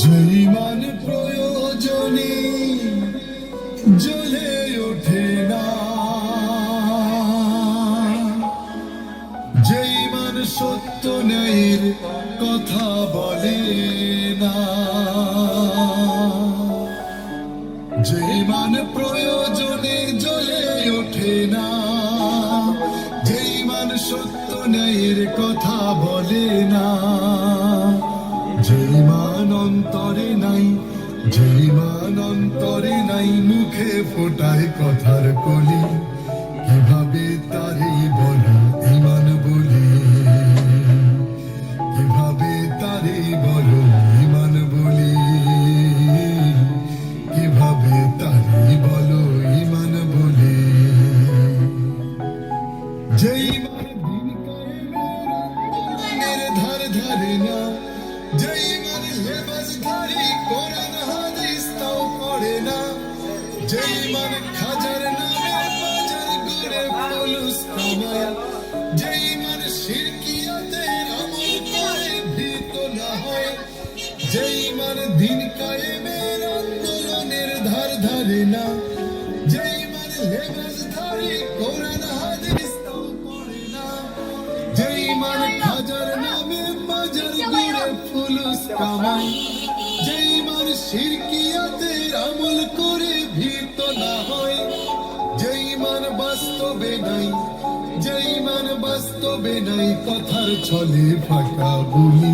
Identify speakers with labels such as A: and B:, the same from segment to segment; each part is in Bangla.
A: যেইমান প্রয়োজনে জ্বলে ওঠে না, যেইমান সত্য ন্যায়ের কথা বলে না, যেইমান প্রয়োজনে জ্বলে ওঠে না, যেইমান সত্য ন্যায়ের কথা বলে না, যেইমান অন্তরে নাই, যেইমান অন্তরে নাই, মুখে ফোটায় কথার কলি, কিভাবে তারে বলো ঈমান বলি, কিভাবে তারে বলো ঈমান বলি, কিভাবে তারে বলো ঈমান বলি। যেইমান দিন কায়েমের ধার ধারে না, যেইমান লেবাসধারী কোরআন হাদিস তাও পড়ে না, যেইমান খাজার নামে বাজার ঘুরে ফুলুস কামায়, যেইমান শিরকিয়াতের আমল করে ভীত না হয়, যেইমান দিন কায়েমের আন্দোলনের ধার ধারে না, যেইমান লেবাসধারী কোরআন হাদিস তাও পড়ে না, যেইমান খাজার নামে বাজার ঘুরে ফুলুস কামায়, যেইমান শিরকিয়াতের আমল করে ভীত না হয়, যেইমান বাস্তবে নাই, যেইমান বাস্তবে নাই, কথার ছলে ফাঁকা বলি,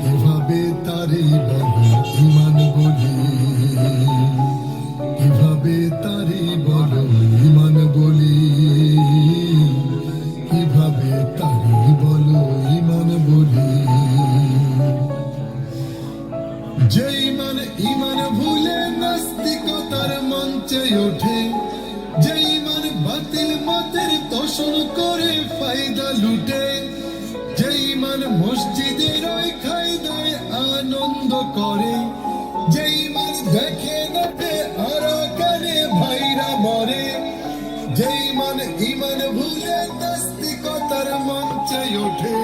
A: কিভাবে তারে বলো ঈমান বলি, কিভাবে তারে বলো ঈমান বলি, কিভাবে তারে বলো ঈমান বলি। যেইমান ঈমান ভুলে নাস্তিকতার মঞ্চে ওঠে, যেইমান বাতিল মতের তোষণ করে ফায়দা লুটে, যেইমান মসজিদের ওই খায়দায় আনন্দ করে, যেইমান দেখে না যে আরাকানে ভাইরা মরে, যেইমান ঈমান ভুলে নাস্তিকতার মঞ্চে ওঠে,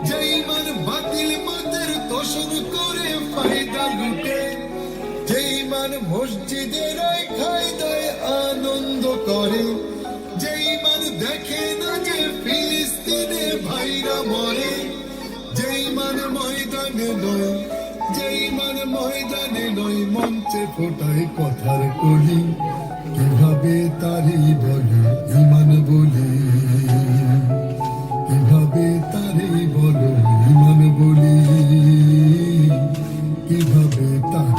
A: যেইমান বাতিল মতের তোষণ করে ফায়দা লুটে, যেইমান মসজিদের ওই খায়দায় আনন্দ করে, যেইমান দেখে না যে ফিলিস্তিনে ভাইরা মরে, যেইমান ময়দানে নয়, যেইমান ময়দানে নয়, মঞ্চে ফোটায় কথার কলি, কিভাবে তারে বলো ঈমান বলি, কিভাবে তারে বলো ঈমান বলি, কিভাবে তারে